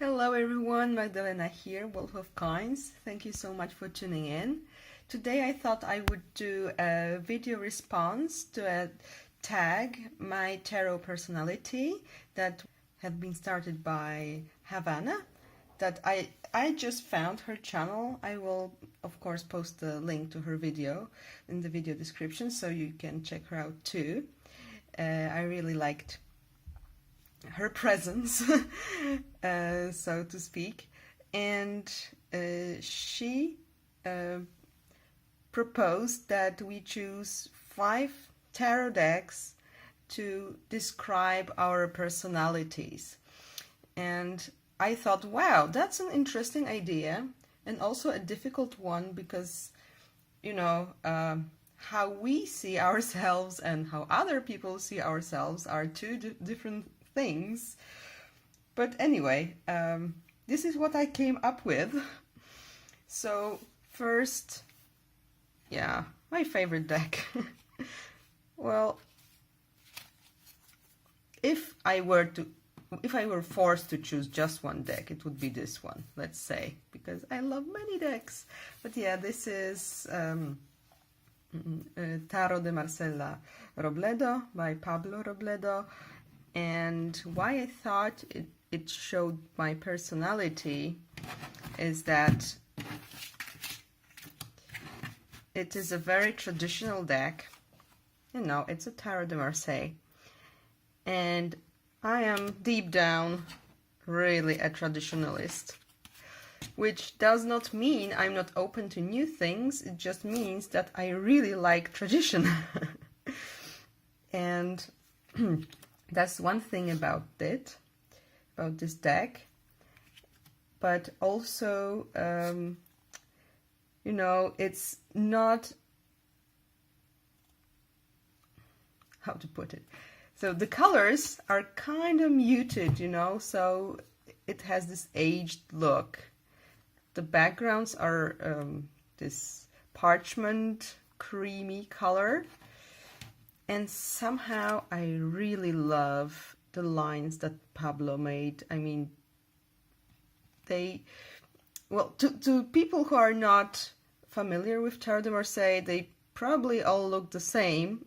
Hello everyone, Magdalena here, Wolf of Coins. Thank you so much for tuning in. Today I thought I would do a video response to a tag, My Tarot Personality, that had been started by Havana, that I just found her channel. I will of course post the link to her video in the video description so you can check her out too. I really liked her presence, so to speak, and she proposed that we choose 5 tarot decks to describe our personalities. And I thought, wow, that's an interesting idea and also a difficult one because, you know, how we see ourselves and how other people see ourselves are two different things. But anyway, this is what I came up with. So first, yeah, my favorite deck. Well, if I were forced to choose just one deck, it would be this one, let's say, because I love many decks. But yeah, this is Tarot de Marcella Robledo by Pablo Robledo. And why I thought it showed my personality is that it is a very traditional deck. You know, it's a Tarot de Marseille. And I am deep down really a traditionalist, which does not mean I'm not open to new things. It just means that I really like tradition. And that's one thing about this deck. But also, you know, it's not, how to put it? So the colors are kind of muted, you know, so it has this aged look. The backgrounds are this parchment creamy color. And somehow I really love the lines that Pablo made. I mean, well, to people who are not familiar with Tarot de Marseille, they probably all look the same.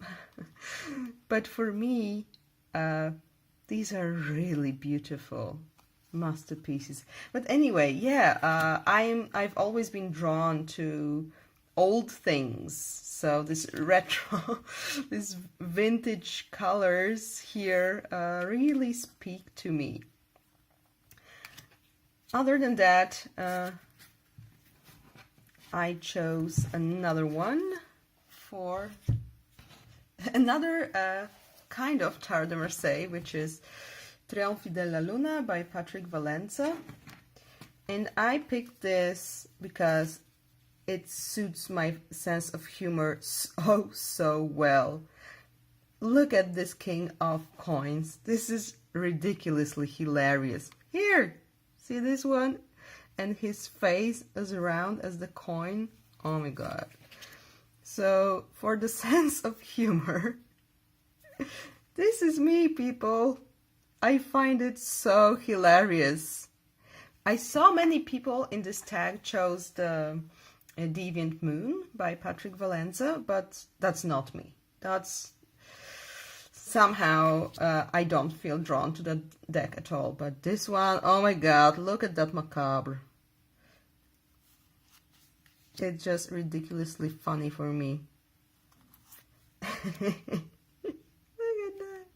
But for me, these are really beautiful masterpieces. But anyway, yeah, I've always been drawn to old things. So this retro, these vintage colors here really speak to me. Other than that, I chose another one for another kind of Tarot de Marseille, which is Trionfi della Luna by Patrick Valenza. And I picked this because it suits my sense of humor so well. Look at this King of Coins. This is ridiculously hilarious. Here, see this one? And his face as round as the coin. Oh my god. So, for the sense of humor, this is me, people. I find it so hilarious. I saw many people in this tag chose the Deviant Moon by Patrick Valenza, but that's not me. That's somehow I don't feel drawn to that deck at all. But this one, oh my god, look at that macabre. It's just ridiculously funny for me. Look at that.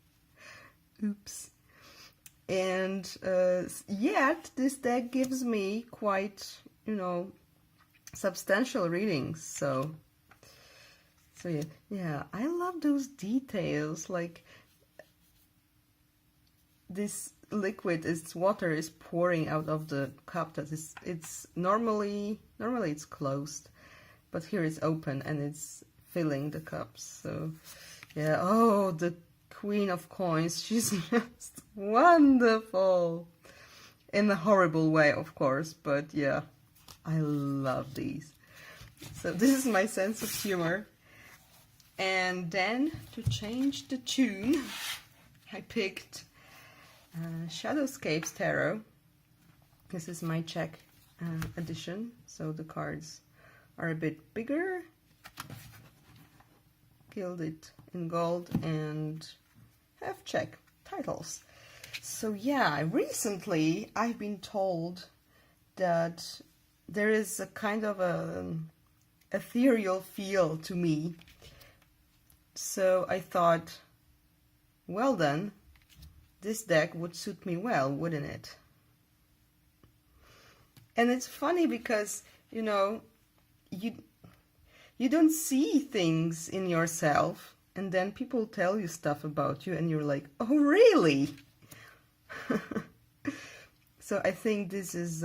Oops. And yet this deck gives me quite, you know, substantial readings. So yeah, I love those details, like this liquid, it's water is pouring out of the cup that is, it's normally it's closed, but here it's open and it's filling the cups. So yeah, oh, the Queen of Coins, she's just wonderful in a horrible way, of course, but yeah, I love these. So this is my sense of humor. And then to change the tune, I picked Shadowscapes Tarot This is my Czech edition, so the cards are a bit bigger, gilded in gold, and have Czech titles. So yeah, recently I've been told that there is a kind of an ethereal feel to me. So I thought, well then, this deck would suit me well, wouldn't it? And it's funny because, you know, you don't see things in yourself, and then people tell you stuff about you and you're like, oh really? So I think this is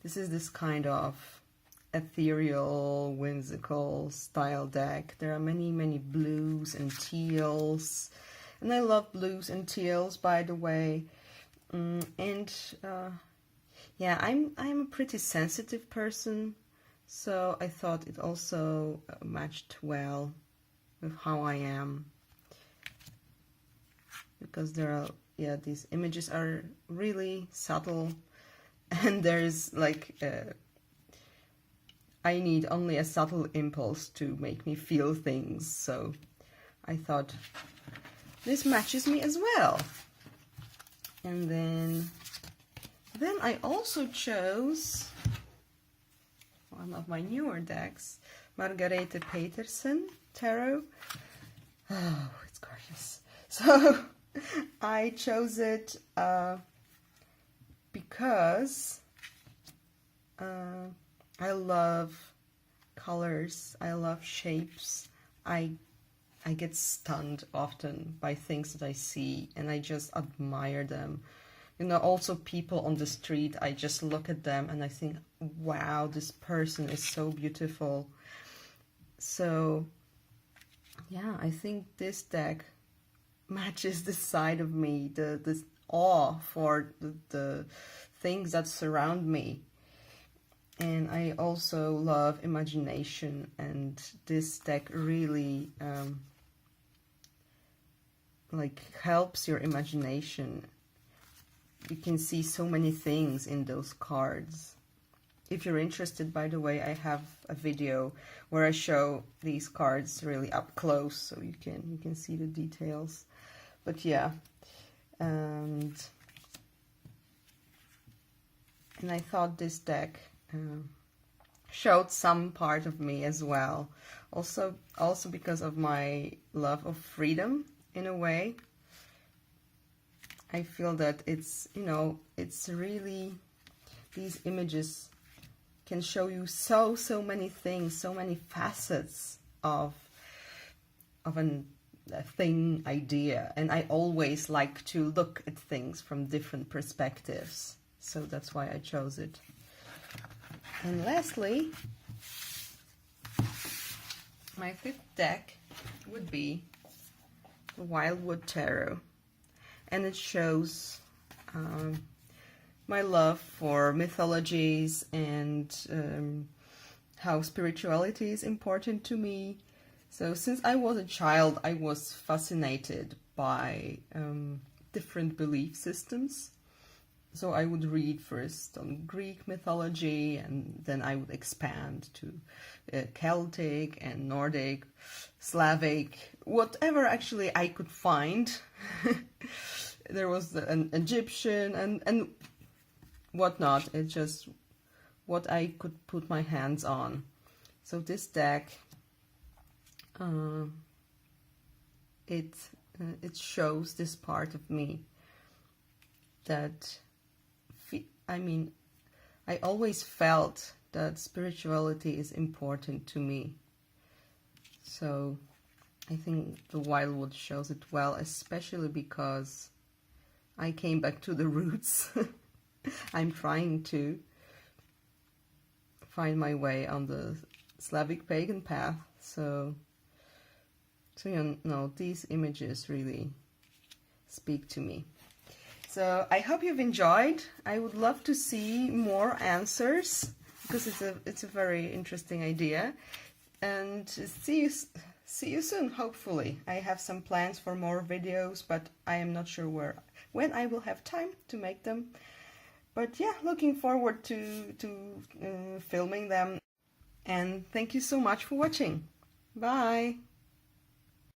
this kind of ethereal, whimsical style deck. There are many blues and teals, and I love blues and teals, by the way. Yeah, I'm a pretty sensitive person, so I thought it also matched well with how I am, because there are, yeah, these images are really subtle, and there's like I need only a subtle impulse to make me feel things, so I thought this matches me as well. And then I also chose one of my newer decks, Margarete Petersen Tarot. Oh, it's gorgeous. So I chose it because I love colors, I love shapes. I get stunned often by things that I see, and I just admire them. You know, also people on the street, I just look at them and I think, wow, this person is so beautiful. So yeah, I think this deck matches this side of me, this awe for the things that surround me. And I also love imagination, and this deck really like helps your imagination. You can see so many things in those cards. If you're interested, by the way, I have a video where I show these cards really up close, so you can see the details. But yeah, and I thought this deck showed some part of me as well. Also because of my love of freedom, in a way. I feel that it's, you know, it's really, these images can show you so many things, so many facets of a thing, idea, and I always like to look at things from different perspectives, so that's why I chose it. And lastly, my fifth deck would be the Wildwood Tarot, and it shows my love for mythologies and how spirituality is important to me. So since I was a child, I was fascinated by different belief systems. So I would read first on Greek mythology, and then I would expand to Celtic and Nordic, Slavic, whatever actually I could find. There was an Egyptian and whatnot. It's just what I could put my hands on. So this deck, it shows this part of me that, I mean, I always felt that spirituality is important to me. So I think the Wildwood shows it well, especially because I came back to the roots. I'm trying to find my way on the Slavic pagan path. So you know, these images really speak to me. So I hope you've enjoyed. I would love to see more answers, because it's a very interesting idea. And see you soon, hopefully. I have some plans for more videos, but I am not sure when I will have time to make them. But yeah, looking forward to filming them. And thank you so much for watching. Bye!